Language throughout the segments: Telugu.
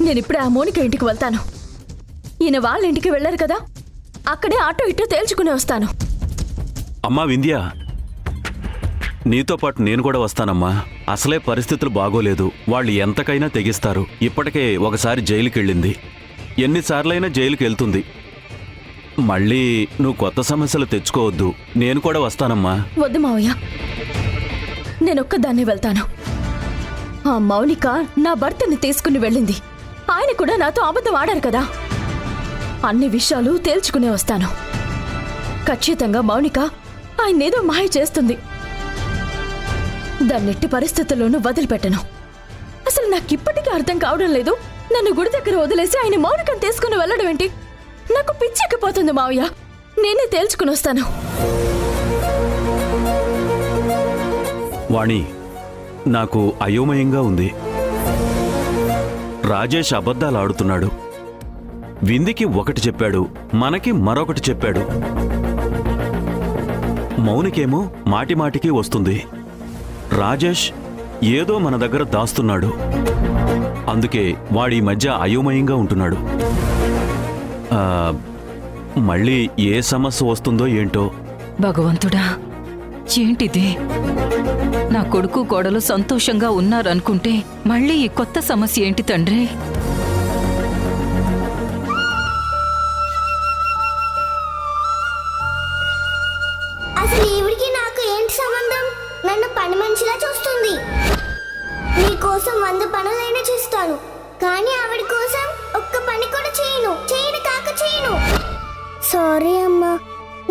నేనిప్పుడే ఆ మౌనిక ఇంటికి వెళ్తాను. ఈయన వాళ్ళ ఇంటికి వెళ్ళారు కదా, అక్కడే ఆటో ఇటో తేల్చుకుని వస్తాను. అమ్మా వింధ్య, నీతో పాటు నేను కూడా వస్తానమ్మా. అసలే పరిస్థితులు బాగోలేదు. వాళ్ళు ఎంతకైనా తెగిస్తారు. ఇప్పటికే ఒకసారి జైలుకెళ్ళింది, ఎన్నిసార్లైనా జైలుకి వెళ్తుంది. మళ్ళీ నువ్వు కొత్త సమస్యలు తెచ్చుకోవద్దు. నేను కూడా వస్తానమ్మా. వద్దు మావయ్య, నేనొక్కదాన్నే వెళ్తాను. ఆ మౌనిక నా భర్తని తీసుకుని వెళ్ళింది. ఆయన కూడా నాతో అబద్ధం ఆడారు కదా. అన్ని విషయాలు తేల్చుకునే వస్తాను. ఖచ్చితంగా మౌనిక ఆయన్నేదో మాయ చేస్తుంది. దాన్నెట్టి పరిస్థితుల్లోనూ వదిలిపెట్టను. అసలు నాకిప్పటికీ అర్థం కావడం లేదు. నన్ను గుడి దగ్గర వదిలేసి ఆయన మౌనికను తీసుకుని వెళ్ళడం ఏంటి? నాకు పిచ్చెక్కిపోతుంది మావయ్య. నేనే తేల్చుకుని వస్తాను. వాణి, నాకు అయోమయంగా ఉంది. రాజేష్ అబద్ధాలు ఆడుతున్నాడు. విందికి ఒకటి చెప్పాడు, మనకి మరొకటి చెప్పాడు. మౌనికేమో మాటిమాటికి వస్తుంది. రాజేష్ ఏదో మన దగ్గర దాస్తున్నాడు. అందుకే వాడి మధ్య అయోమయంగా ఉంటున్నాడు. మళ్ళీ ఏ సమస్య వస్తుందో ఏంటో. భగవంతుడా, ఏంటిది? నా కొడుకు కోడలు సంతోషంగా ఉన్నారనుకుంటే మళ్ళీ ఈ కొత్త సమస్య ఏంటి తండ్రి? అసలు ఈవిడికి నాకు ఏంటి సంబంధం? నన్ను పని మనిషిలా చూస్తుంది. నీకోసం 100 పనులైనా చేస్తాను, కానీ ఆవిడ కోసం ఒక్క పని కూడా చేయను. సారీ అమ్మా,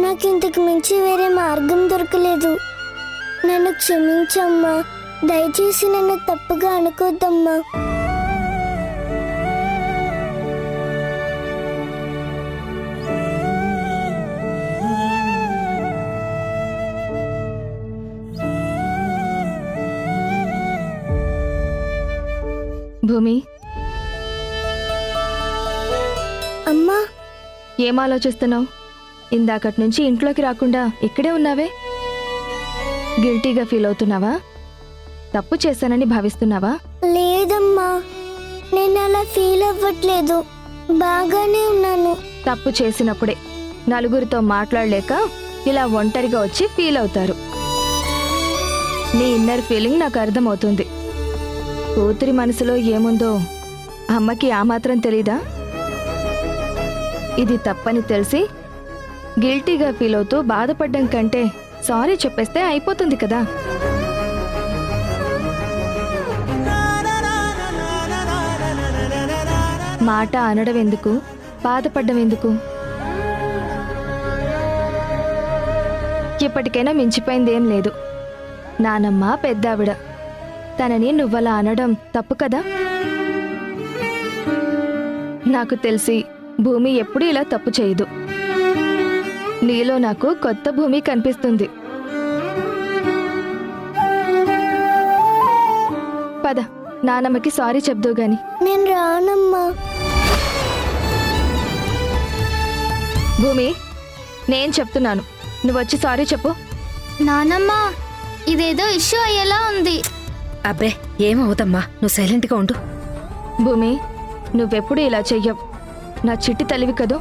నాకు ఇంతకు మించి వేరే మార్గం దొరకలేదు. నన్ను క్షమించమ్మా. దయచేసి నన్ను తప్పుగా అనుకోద్దమ్మా. భూమి, అమ్మా, ఏం ఆలోచిస్తున్నావు? ఇందాకటి నుంచి ఇంట్లోకి రాకుండా ఇక్కడే ఉన్నావే. గిల్టీగా ఫీల్ అవుతున్నావా? తప్పు చేశానని భావిస్తున్నావా? లేదమ్మా, నేను అలా ఫీల్ అవ్వట్లేదు. బాగానే ఉన్నాను. తప్పు చేసినప్పుడే నలుగురితో మాట్లాడలేక ఇలా ఒంటరిగా వచ్చి ఫీల్ అవుతారు. నీ ఇన్నర్ ఫీలింగ్ నాకు అర్థమవుతుంది. కూతురి మనసులో ఏముందో అమ్మకి ఆ మాత్రం తెలీదా? ఇది తప్పని తెలిసి గిల్టీగా ఫీల్ అవుతూ బాధపడ్డం కంటే సారీ చెప్పేస్తే అయిపోతుంది కదా. మాట అనడం ఎందుకు, బాధపడ్డం ఎందుకు? ఇప్పటికైనా మించిపోయిందేం లేదు. నానమ్మ పెద్దావిడ, తనని నువ్వలా అనడం తప్పు కదా. నాకు తెలిసి భూమి ఎప్పుడూ ఇలా తప్పు చేయదు. నీలో నాకు కొత్త భూమి కనిపిస్తుంది. పద, నానమ్మకి సారీ చెప్దు గాని. నేను రానమ్మా. భూమి, నేను చెప్తున్నాను, నువ్వొచ్చి సారీ చెప్పు. నానమ్మ, ఇదేదో ఇష్యూ అయ్యేలా ఉంది. అబ్బే, ఏమవుతమ్మా, నువ్వు సైలెంట్గా ఉండు. భూమి, నువ్వెప్పుడు ఇలా చెయ్యవు. నా చిట్టి తల్లివి కదూ,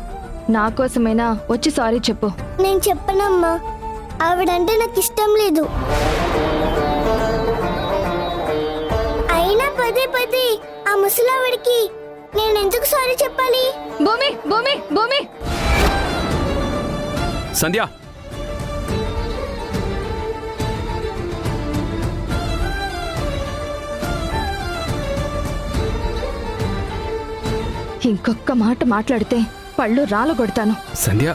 నా కోసమైనా వచ్చి సారీ చెప్పు. నేను చెప్పనమ్మా, ఆవిడంటే నాకు ఇష్టం లేదు. అయినా పదే పదే ఆ ముసలావిడికి నేనెందుకు సారీ చెప్పాలి? భూమి, భూమి, భూమి! సంధ్య, ఇంకొక్క మాట మాట్లాడితే పళ్ళు రాలగొడతాను. సంధ్య,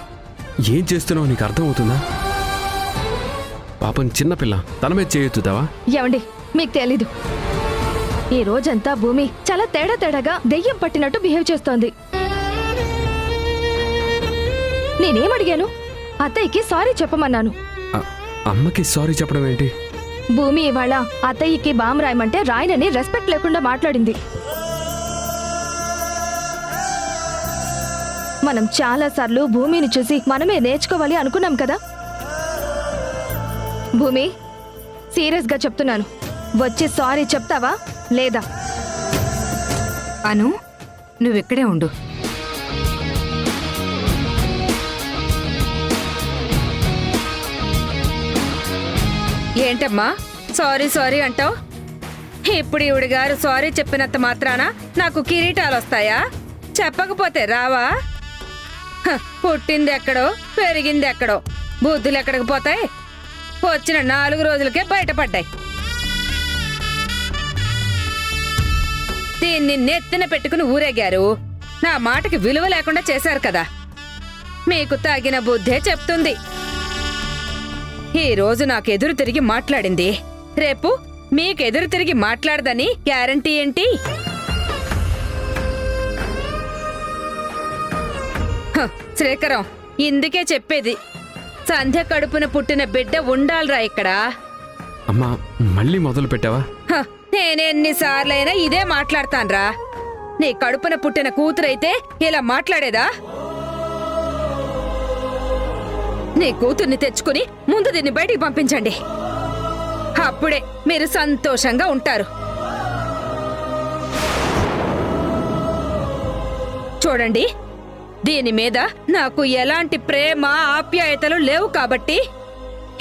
ఏం చేస్తున్నావు నీకు అర్థమవుతుందా? పాపం చిన్నపిల్ల, తన మీద చేయొద్దుదావా? ఏమండి, మీకు తెలీదు. ఈ రోజంతా భూమి చాలా తేడాగా దెయ్యం పట్టినట్టు బిహేవ్ చేస్తోంది. నేనేమడిగాను? అత్తయ్యకి సారీ చెప్పమన్నాను. అమ్మకి సారీ చెప్పడం ఏంటి? భూమి ఇవాళ అత్తయ్యకి బామ్ రాయమంటే రాయనని రెస్పెక్ట్ లేకుండా మాట్లాడింది. మనం చాలా సార్లు భూమిని చూసి మనమే నేర్చుకోవాలి అనుకున్నాం కదా. భూమి, సీరియస్గా చెప్తున్నాను, వచ్చి సారీ చెప్తావా లేదా? అను, నువ్విక్కడే ఉండు. ఏంటమ్మా సారీ సారీ అంటావు? ఇప్పుడు ఈవిడ గారు సారీ చెప్పినంత మాత్రాన నాకు కిరీటాలు వస్తాయా? చెప్పకపోతే రావా? పుట్టింది ఎక్కడో పెరిగింది ఎక్కడో, బుద్ధులు ఎక్కడికి పోతాయి? వచ్చిన 4 రోజులకే బయటపడ్డాయి. దీన్ని నెత్తిన పెట్టుకుని ఊరేగారు, నా మాటకి విలువ లేకుండా చేశారు కదా. మీకు తగిన బుద్ధే చెప్తుంది. ఈ రోజు నాకెదురు తిరిగి మాట్లాడింది, రేపు మీకెదురు తిరిగి మాట్లాడదని గ్యారంటీ ఏంటి? శ్రీకరం, ఇందుకే చెప్పేది, సంధ్య కడుపున పుట్టిన బిడ్డ ఉండాలిరా ఇక్కడ. అమ్మా మళ్ళీ మొదలు పెట్టావా? నేనెన్నిసార్లైనా ఇదే మాట్లాడతాన్రా. నీ కడుపున పుట్టిన కూతురైతే ఇలా మాట్లాడేదా? నీ కూతుర్ని తెచ్చుకుని ముందు దీన్ని బయటికి పంపించండి. అప్పుడే మీరు సంతోషంగా ఉంటారు. చూడండి, దీని మీద నాకు ఎలాంటి ప్రేమ ఆప్యాయతలు లేవు కాబట్టి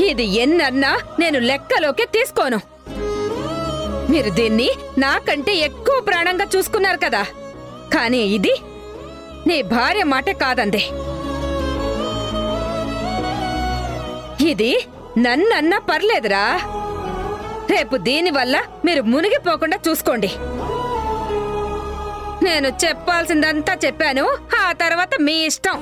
ఇది ఎన్నన్నా నేను లెక్కలోకి తీసుకోను. మీరు దీన్ని నాకంటే ఎక్కువ ప్రాణంగా చూసుకున్నారు కదా, కానీ ఇది నీ భార్య మాట కాదందే. ఇది నన్నన్నా పర్లేదురా. రేపు దీనివల్ల మీరు మునిగిపోకుండా చూసుకోండి. నేను చెప్పాల్సిందంతా చెప్పాను, ఆ తర్వాత మీ ఇష్టం.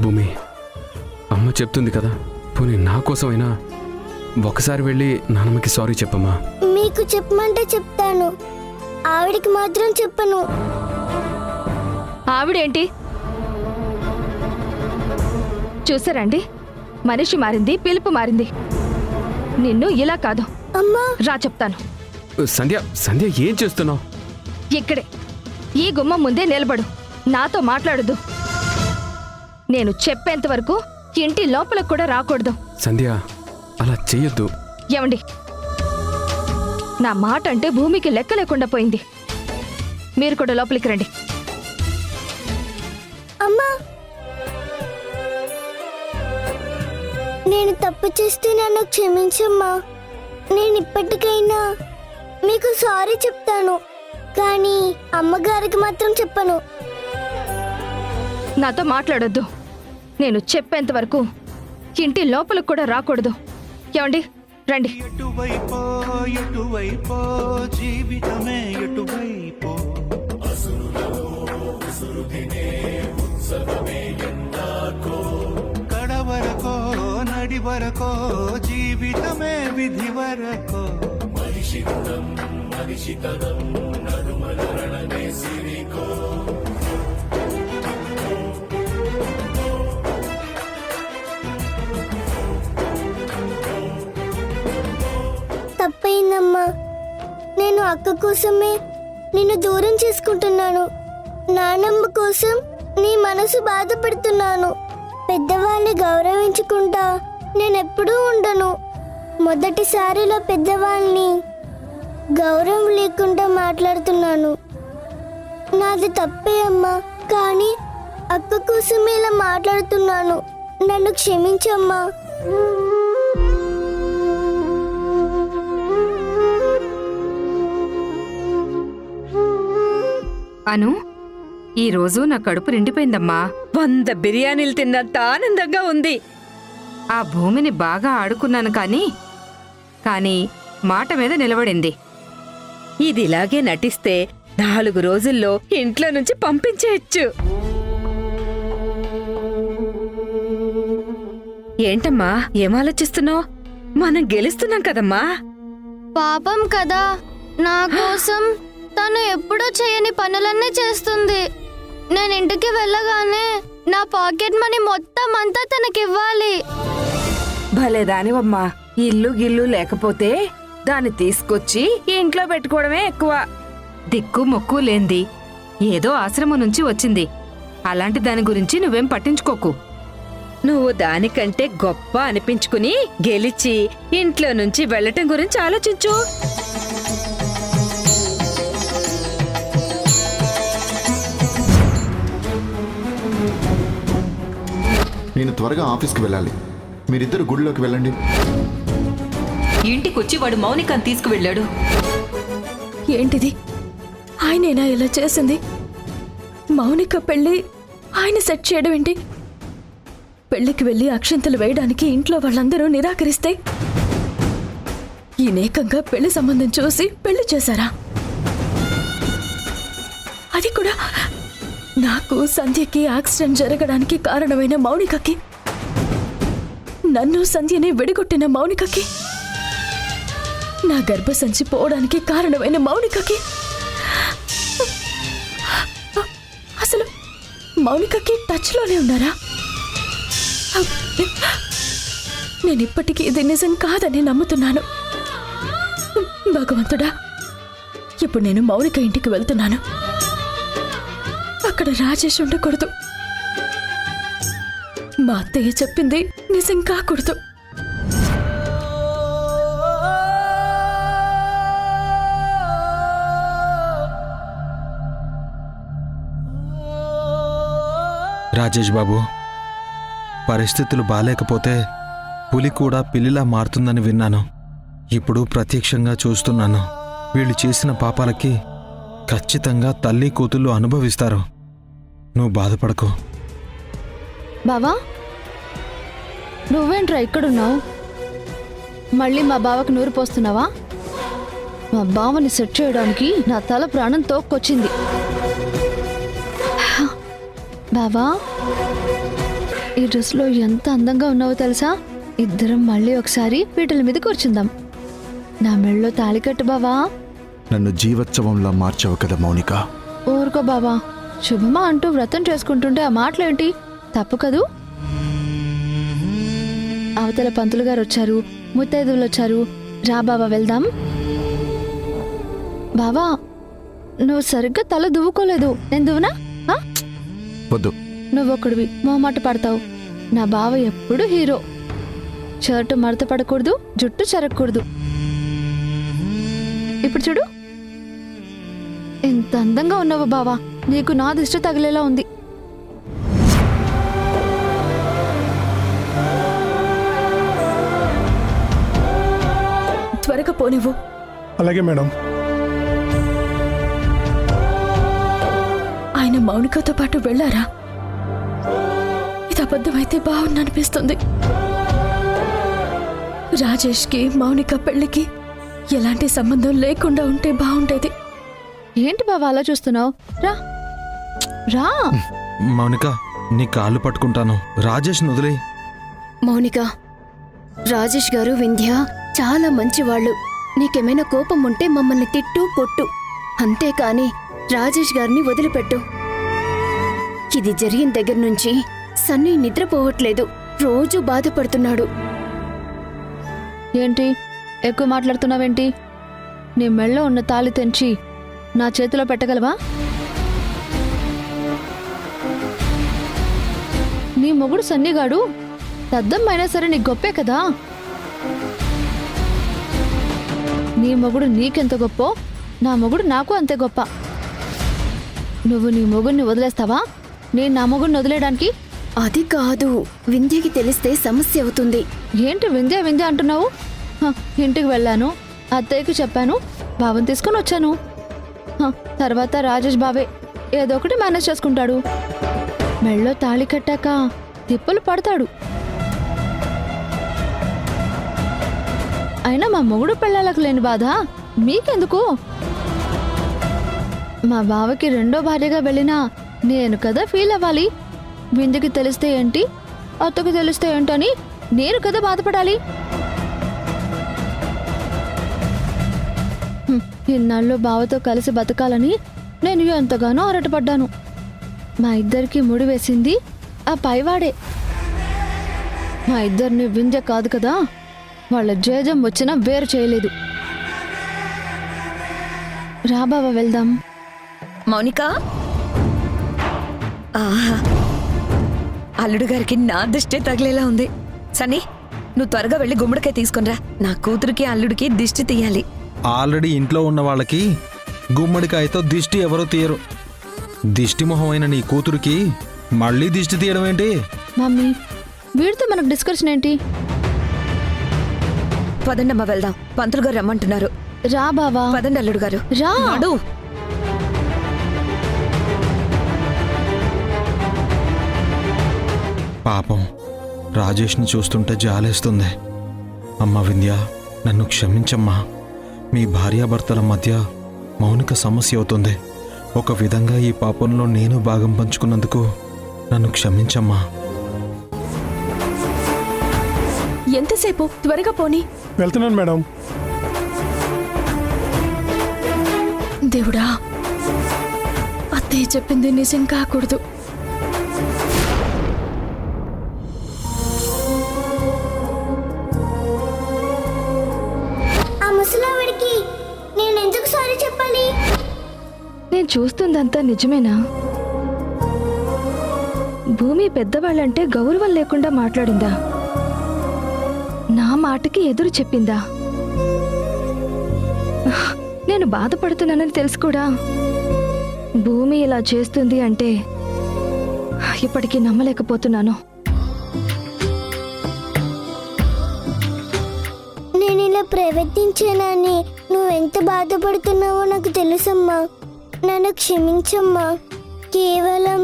భూమి, అమ్మ చెప్తుంది కదా, పోనీ నా కోసమైనా ఒకసారి వెళ్ళి నాన్నమ్మకి సారీ చెప్పమ్మా. మీకు చెప్పమంటే చెప్తాను, ఆవిడికి మాత్రం చెప్పను. ఆవిడేంటి చూసారండి, మనిషి మారింది, పిలుపు మారింది. నిన్ను ఇలా కాదు, అమ్మా రా చెప్తాను. సంధ్య, సంధ్య ఏం చేస్తున్నావు? ఇక్కడే ఈ గుమ్మం ముందే నిలబడు, నాతో మాట్లాడదు. నేను చెప్పేంత వరకు ఇంటి లోపలకు కూడా రాకూడదు. సంధ్య అలా చెయ్యొద్దు. ఏమండి, నా మాట అంటే భూమికి లెక్క లేకుండా పోయింది. మీరు కూడా లోపలికి రండి. అమ్మా, నేను తప్పు చేస్తే నన్ను క్షమించమ్మా. నేను ఇప్పటికైనా మీకు సారీ చెప్తాను, కానీ అమ్మగారికి మాత్రం చెప్పను. నాతో మాట్లాడొద్దు. నేను చెప్పేంత వరకు ఇంటి లోపలకు కూడా రాకూడదు. ఏమండి, రండి. ఎటువైపో ఎటువైపో జీవితమే ఎటువైపో కడవరకో నడివరకో జీవితమే విధి వరకో తప్పైందమ్మా. నేను అక్క కోసమే నిన్ను దూరం చేసుకుంటున్నాను. నానమ్మ కోసం నీ మనసు బాధపడుతున్నాను. పెద్దవాళ్ళని గౌరవించుకుంటా నేనెప్పుడూ ఉండను. మొదటిసారిలో పెద్దవాళ్ళని గౌరవం లేకుండా మాట్లాడుతున్నాను. నాది తప్పే అమ్మా, కానీ అక్క కోసమే ఇలా మాట్లాడుతున్నాను. నన్ను క్షమించమ్మా. అను, ఈరోజు నా కడుపు నిండిపోయిందమ్మా. 100 బిర్యానీలు తిన్నంత ఆనందంగా ఉంది. ఆ భూమిని బాగా ఆడుకున్నాను కానీ మాట మీద నిలబడింది. ఇది ఇలాగే నటిస్తే 4 రోజుల్లో ఇంట్లో నుంచి పంపించేయచ్చు. ఏంటమ్మా, ఏం ఆలోచిస్తున్నావు? మనం గెలుస్తున్నాం కదమ్మా. పాపం కదా, నా కోసం తను ఎప్పుడూ చేయని పనులన్నీ చేస్తుంది. నేను ఇంటికి వెళ్ళగానే నా పాకెట్ మనీ మొత్తం అంతా తనకివ్వాలి. భలేదానివమ్మా, ఇల్లు గిల్లు లేకపోతే దాన్ని తీసుకొచ్చి ఇంట్లో పెట్టుకోవడమే ఎక్కువ. దిక్కు మొక్కు లేంది, ఏదో ఆశ్రమం నుంచి వచ్చింది. అలాంటి దాని గురించి నువ్వేం పట్టించుకోకు. నువ్వు దానికంటే గొప్ప అనిపించుకుని గెలిచి ఇంట్లో నుంచి వెళ్ళటం గురించి ఆలోచించు. నేను త్వరగా ఆఫీస్కి వెళ్ళాలి. మీరిద్దరు గుడిలోకి వెళ్ళండి. ఇంటికొచ్చి వాడు మౌనికని తీసుకువెళ్ళాడు. ఏంటిది? ఆయనేనా ఇలా చేసింది? మౌనిక పెళ్ళి ఆయన సెట్ చేయడం ఏంటి? పెళ్లికి వెళ్ళి అక్షంతలు వేయడానికి ఇంట్లో వాళ్ళందరూ నిరాకరిస్తే ఈయనేకంగా పెళ్లి సంబంధం చూసి పెళ్లి చేశారా? అది కూడా నాకు సంధ్యకి యాక్సిడెంట్ జరగడానికి కారణమైన మౌనికకి, నన్ను సంధ్యని విడిగొట్టిన మౌనికకి, నా గర్భసంచి పోవడానికి కారణమైన మౌనికకి, అసలు మౌనికకి టచ్లోనే ఉన్నారా? నేను ఇప్పటికీ ఇది నిజం కాదని నమ్ముతున్నాను. భగవంతుడా, ఇప్పుడు నేను మౌనిక ఇంటికి వెళ్తున్నాను. అక్కడ రాజేష్ ఉండకూడదు. మా అత్తయ్య చెప్పింది నిజం కాకూడదు. రాజేష్ బాబు, పరిస్థితులు బాలేకపోతే పులి కూడా పిల్లిలా మారుతుందని విన్నాను. ఇప్పుడు ప్రత్యక్షంగా చూస్తున్నాను. వీళ్ళు చేసిన పాపాలకి ఖచ్చితంగా తల్లి కూతుళ్ళు అనుభవిస్తారు. నువ్వు బాధపడకు. బావా, నువ్వేంట్రా ఇక్కడున్నావు? మళ్ళీ మా బావకు నూరు పోస్తున్నావా? మా బావని సెట్ చేయడానికి నా తల ప్రాణం తోక్కొచ్చింది. బావా, ఈ డ్రెస్లో ఎంత అందంగా ఉన్నావో తెలుసా? ఇద్దరం మళ్ళీ ఒకసారి పీటల మీద కూర్చుందాం. నా మెళ్ళలో తాళికట్టు బావా. నన్ను జీవోత్సవంలా మార్చావు కదా మౌనిక. ఊరుకో బావా, శుభమా అంటూ వ్రతం చేసుకుంటుంటే ఆ మాటలేంటి? తప్పు కదూ? అవతల పంతులు గారు వచ్చారు, ముత్తైదువులు వచ్చారు. రా బావా, వెళ్దాం. బావా, నువ్వు సరిగ్గా తల దువ్వుకోలేదు. నేను దువ్వునా? వద్దు. నువ్వొక్కడివి మొహమాట పడతావు. నా బావ ఎప్పుడు హీరో. షర్టు మడత పడకూడదు, జుట్టు చెరగకూడదు. ఇప్పుడు చూడు, ఎంత అందంగా ఉన్నావు బావా. నీకు నా దిష్టి తగిలేలా ఉంది. త్వరగా పోనివ్వు. అలాగే మేడం. ఆయన మౌనికతో పాటు వెళ్ళారా? ఇది అబద్ధమైతే బాగుందనిపిస్తుంది. రాజేష్కి మౌనిక పెళ్లికి ఎలాంటి సంబంధం లేకుండా ఉంటే బాగుండేది. ఏంటి బావా అలా చూస్తున్నావు? రా రా. మౌనిక, నీ కాళ్ళు పట్టుకుంటాను. రాజేష్ వదిలే. మౌనిక, రాజేష్ గారు వింధ్య చాలా మంచివాళ్ళు. నీకేమైనా కోపం ఉంటే మమ్మల్ని తిట్టు, కొట్టు. అంతేకాని రాజేష్ గారిని వదిలిపెట్టు. ఇది జరిగిన దగ్గర నుంచి సన్నీ నిద్రపోవట్లేదు. రోజు బాధపడుతున్నాడు. ఏంటి ఎక్కువ మాట్లాడుతున్నావేంటి? నీ మెళ్ళో ఉన్న తాళి తెంచి నా చేతిలో పెట్టగలవా? నీ మొగుడు సన్నిగాడు తద్దమ్మైనా సరే నీ గొప్పే కదా. నీ మొగుడు నీకెంత గొప్పో నా మొగుడు నాకు అంతే గొప్ప. నువ్వు నీ మొగుడిని వదిలేస్తావా? నేను నా మొగుడిని వదిలేయడానికి? అది కాదు, వింధ్యకి తెలిస్తే సమస్య అవుతుంది. ఏంటి వింధ్య వింధ్య అంటున్నావు? ఇంటికి వెళ్ళాను, అత్తయ్యకి చెప్పాను, బావని తీసుకొని వచ్చాను. తర్వాత రాజేష్ బావే ఏదో ఒకటి మేనేజ్ చేసుకుంటాడు. మెళ్ళో తాళి కట్టాక తిప్పులు పడతాడు. అయినా మా మొగుడు పెళ్ళాలకు లేని బాధ మీకెందుకు? మా బావకి రెండో భార్యగా వెళ్ళినా నేను కదా ఫీల్ అవ్వాలి. విందుకి తెలిస్తే ఏంటి, అత్తకు తెలిస్తే ఏంటని నేను కదా బాధపడాలి. ఇన్నాళ్ళు బావతో కలిసి బతకాలని నేను ఎంతగానో అరటపడ్డాను. మా ఇద్దరికి ముడి వేసింది ఆ పైవాడే. మా ఇద్దరిని వింధ్య కాదు కదా, వాళ్ళ జేజం వచ్చినా వేరు చేయలేదు. రా బావ వెళ్దాం. మౌనిక, ఆహా, అల్లుడు గారికి నా దిష్టే తగిలేలా ఉంది. సన్నీ, నువ్వు త్వరగా వెళ్ళి గుమ్మడికాయ తీసుకునిరా. నా కూతురికి అల్లుడికి దిష్టి తీయాలి. ఆల్రెడీ ఇంట్లో ఉన్న వాళ్ళకి గుమ్మడికాయతో దిష్టి ఎవరో తీయరు. దిష్టి మొహం అయిన నీ కూతురికి మళ్ళీ దిష్టి తీయడం ఏంటి? మమ్మీ, వీడితో మనకు డిస్కషన్ ఏంటి? పదండమ్మ వెళ్దాం, పంతులు గారు రమ్మంటున్నారు. రా బావా. పదండి అల్లుడు గారు. రా. నడు. పాపం రాజేష్ని చూస్తుంటే జాలేస్తుంది. అమ్మ వింధ్య, నన్ను క్షమించమ్మా. మీ భార్యాభర్తల మధ్య మౌనిక సమస్య అవుతుంది. ఒక విధంగా ఈ పాపంలో నేను భాగం పంచుకున్నందుకు నన్ను క్షమించమ్మా. ఎంతసేపు? త్వరగా పోనీ. వెళ్తున్నాను మేడం. దేవుడా, అత్తయ్య చెప్పింది నిజం కాకూడదు. ఆ ముసలావిడికి నేను ఎందుకు సారీ చెప్పాలి? నేను చూస్తుందంతా నిజమేనా? భూమి పెద్దవాళ్ళంటే గౌరవం లేకుండా మాట్లాడిందా? నా మాటకి ఎదురు చెప్పిందా? నేను బాధపడుతున్నానని తెలుసు కూడా భూమి ఇలా చేస్తుంది అంటే ఇప్పటికీ నమ్మలేకపోతున్నాను. నేను ఇలా ప్రవర్తించానని నువ్వెంత బాధపడుతున్నావో నాకు తెలుసమ్మా. నన్ను క్షమించమ్మా. కేవలం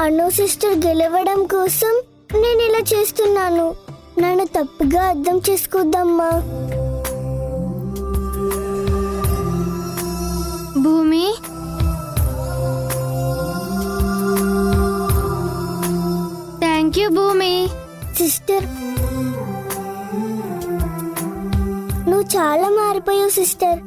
అను సిస్టర్ గెలవడం కోసం నేను ఇలా చేస్తున్నాను. నన్ను తప్పుగా అర్థం చేసుకోద్దమ్మా. భూమి, థ్యాంక్ యూ భూమి. సిస్టర్, నువ్వు చాలా మారిపోయావు సిస్టర్.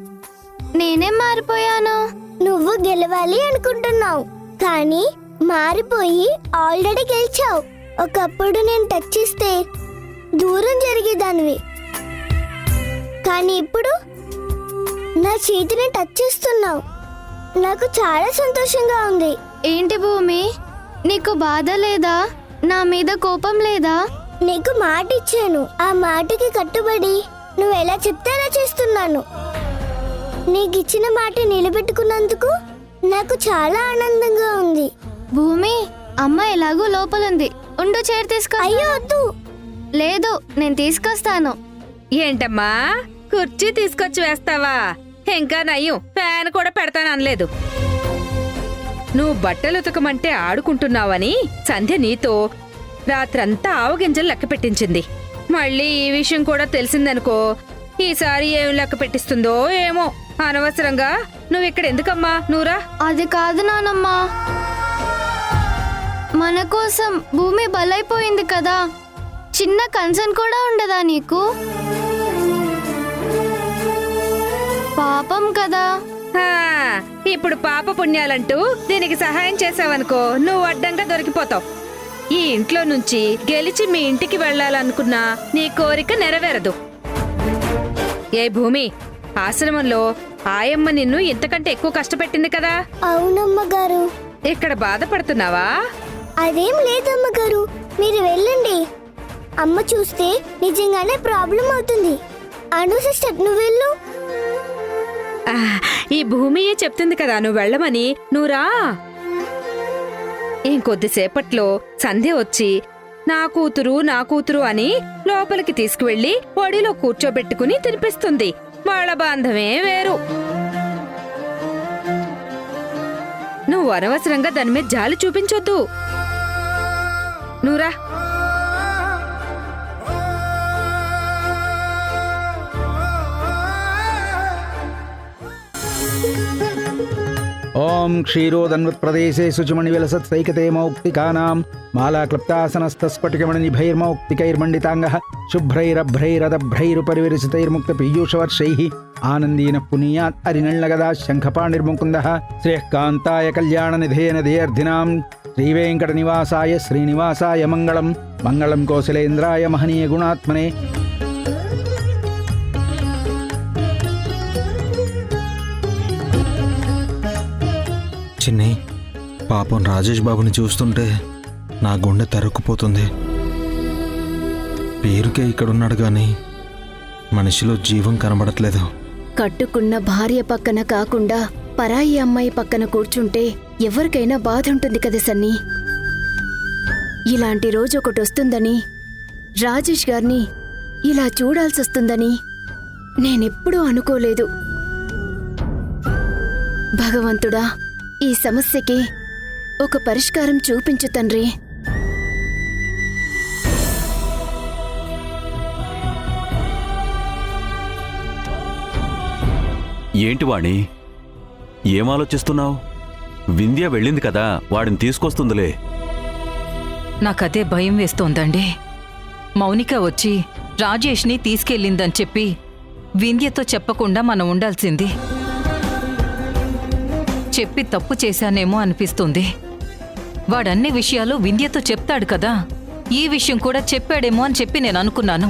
నేనేం మారిపోయాను? నువ్వు గెలవాలి అనుకుంటున్నావు కానీ మారిపోయి ఆల్రెడీ గెలిచావు. ఒకప్పుడు నేను టచ్ చేస్తే దూరం జరిగేదానివి, కానీ ఇప్పుడు నా చేతిని టచ్ చేస్తున్నావు. నాకు చాలా సంతోషంగా ఉంది. ఏంటి భూమి, నీకు బాధ లేదా? నా మీద కోపం లేదా? నీకు మాట ఇచ్చాను, ఆ మాటకి కట్టుబడి నువ్వు ఎలా చెప్తే అలా చేస్తున్నాను. నీకు ఇచ్చిన మాట నిలబెట్టుకున్నందుకు నాకు చాలా ఆనందంగా ఉంది. భూమి, అమ్మ ఎలాగో లోపలుంది, ఉండు చైర్ తీసుకో. అయ్యో వద్దు. లేదు, నేను తీసుకొస్తాను. ఏంటమ్మా, కుర్చీ తీసుకొచ్చి వేస్తావా? ఇంకా నయ్యం, ఫ్యాన్ కూడా పెడతాననలేదు. నువ్వు బట్టలు ఉతకమంటే ఆడుకుంటున్నావని సంధ్య నీతో రాత్రంతా ఆవగింజలు లెక్క పెట్టించింది. మళ్ళీ ఈ విషయం కూడా తెలిసిందనుకో, ఈసారి ఏం లెక్క పెట్టిస్తుందో ఏమో. అనవసరంగా నువ్వు ఇక్కడ ఎందుకమ్మా? నూరా. అది కాదు నానమ్మా, మన కోసం భూమి బలైపోయింది కదా, చిన్న కన్సర్న్ కూడా ఉండదా నీకు? పాపం కదా. ఇప్పుడు పాప పుణ్యాలంటూ దీనికి సహాయం చేసావనుకో, నువ్వు అడ్డంగా దొరికిపోతావు. ఈ ఇంట్లో నుంచి గెలిచి మీ ఇంటికి వెళ్ళాలనుకున్నా నీ కోరిక నెరవేరదు. ఏ భూమి, ఆశ్రమంలో ఆయమ్మ నిన్ను ఇంతకంటే ఎక్కువ కష్టపెట్టింది కదా? అవునమ్మగారు. ఇక్కడ బాధపడుతున్నావా? అదేం లేదమ్మగారు, మీరు వెళ్ళండి. అమ్మ చూస్తే నిజంగానే ప్రాబ్లం అవుతుంది. అను సిస్టర్, నువ్వు వెళ్ళు. ఈ భూమియే చెప్తుంది కదా నువ్వు వెళ్ళమని. నువ్వురా. ఇంకొద్దిసేపట్లో సంధ్య వచ్చి నా కూతురు అని లోపలికి తీసుకువెళ్లి ఒడిలో కూర్చోబెట్టుకుని తినిపిస్తుంది. వాళ్ళ బాంధవే వేరు. నువ్వు అనవసరంగా దాని మీద జాలి చూపించొద్దు. నువ్వురా. ఓం క్షీరోదన్వత్ప్రదేశే శుచిమణివిలసత్సైకతే మౌక్తికానాం మాలాక్లుప్తాసనస్తస్ఫటికమణిభైర్మౌక్తికైర్మండితాంగః శుభ్రైరభ్రైరదభ్రైరుపరివిరసితైర్ముక్తపీయూషవర్షైః ఆనందీన పునీయాత్ అరినళ్ళగదా శంఖపాణిర్ముకుందః శ్రేయః కాంతాయ కళ్యాణనిధేయనిధేయర్థినాం శ్రీవేంకటనివాసాయ శ్రీనివాసాయ మంగళం. మంగళం కోసలేంద్రాయ మహనీయ గుణాత్మనే. చిన్ని, పాపం రాజేష్ బాబుని చూస్తుంటే నా గుండె తరుక్కుపోతుంది. పేరుకే ఇక్కడున్నాడు కానీ మనిషిలో జీవం కనబడట్లేదు. కట్టుకున్న భార్య పక్కన కాకుండా పరాయి అమ్మాయి పక్కన కూర్చుంటే ఎవరికైనా బాధ ఉంటుంది కదా సన్నీ. ఇలాంటి రోజు ఒకటి వస్తుందని, రాజేష్ గారిని ఇలా చూడాల్సొస్తుందని నేనెప్పుడూ అనుకోలేదు. భగవంతుడా, ఈ సమస్యకి ఒక పరిష్కారం చూపించు తండ్రి. ఏంటి వాణి, ఏం ఆలోచిస్తున్నావు? వింధ్య వెళ్ళింది కదా, వాడిని తీసుకొస్తుందిలే. నాకదే భయం వేస్తోందండి. మౌనిక వచ్చి రాజేష్ని తీసుకెళ్ళిందని చెప్పి వింధ్యతో చెప్పకుండా మనం ఉండాల్సింది. చెప్పి తప్పు చేశానేమో అనిపిస్తుంది. వాడన్ని విషయాలు వింధ్యతో చెప్తాడు కదా, ఈ విషయం కూడా చెప్పాడేమో అని చెప్పి నేను అనుకున్నాను.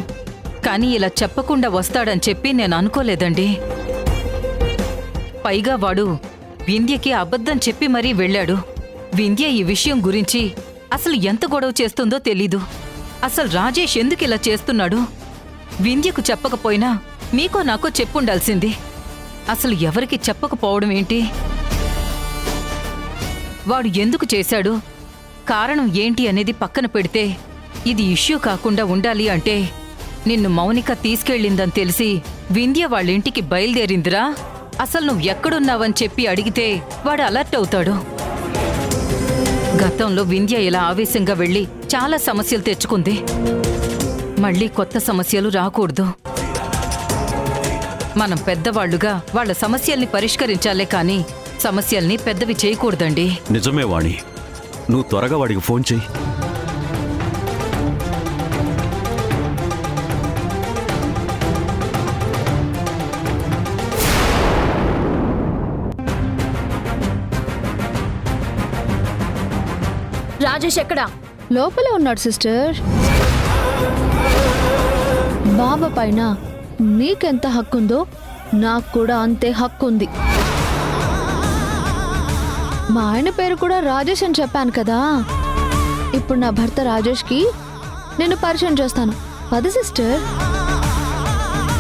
కానీ ఇలా చెప్పకుండా వస్తాడని చెప్పి నేను అనుకోలేదండి. పైగా వాడు వింధ్యకి అబద్ధం చెప్పి మరీ వెళ్ళాడు. వింధ్య ఈ విషయం గురించి అసలు ఎంత గొడవ చేస్తుందో తెలీదు. అసలు రాజేష్ ఎందుకు ఇలా చేస్తున్నాడు? వింధ్యకు చెప్పకపోయినా మీకో నాకో చెప్పుండాల్సింది. అసలు ఎవరికి చెప్పకపోవడం ఏంటి? వాడు ఎందుకు చేశాడు, కారణం ఏంటి అనేది పక్కన పెడితే ఇది ఇష్యూ కాకుండా ఉండాలి అంటే నిన్ను మౌనిక తీసుకెళ్ళిందని తెలిసి వింధ్య వాళ్ళింటికి బయలుదేరిందిరా. అసలు నువ్వు ఎక్కడున్నావని చెప్పి అడిగితే వాడు అలర్ట్ అవుతాడు. గతంలో వింధ్య ఇలా ఆవేశంగా వెళ్ళి చాలా సమస్యలు తెచ్చుకుంది. మళ్ళీ కొత్త సమస్యలు రాకూడదు. మనం పెద్దవాళ్లుగా వాళ్ళ సమస్యల్ని పరిష్కరించాలే కానీ సమస్యల్ని పెద్దవి చేయకూడదండి. నిజమే వాణి, నువ్వు త్వరగా వాడికి ఫోన్ చెయ్యి. రాజేష్ ఎక్కడా? లోపలే ఉన్నాడు సిస్టర్. బాబా పైన నీకెంత హక్కుందో నాకు కూడా అంతే హక్కుంది. మా ఆయన పేరు కూడా రాజేష్ అని చెప్పాను కదా. ఇప్పుడు నా భర్త రాజేష్కి నేను పరిచయం చేస్తాను. పద సిస్టర్.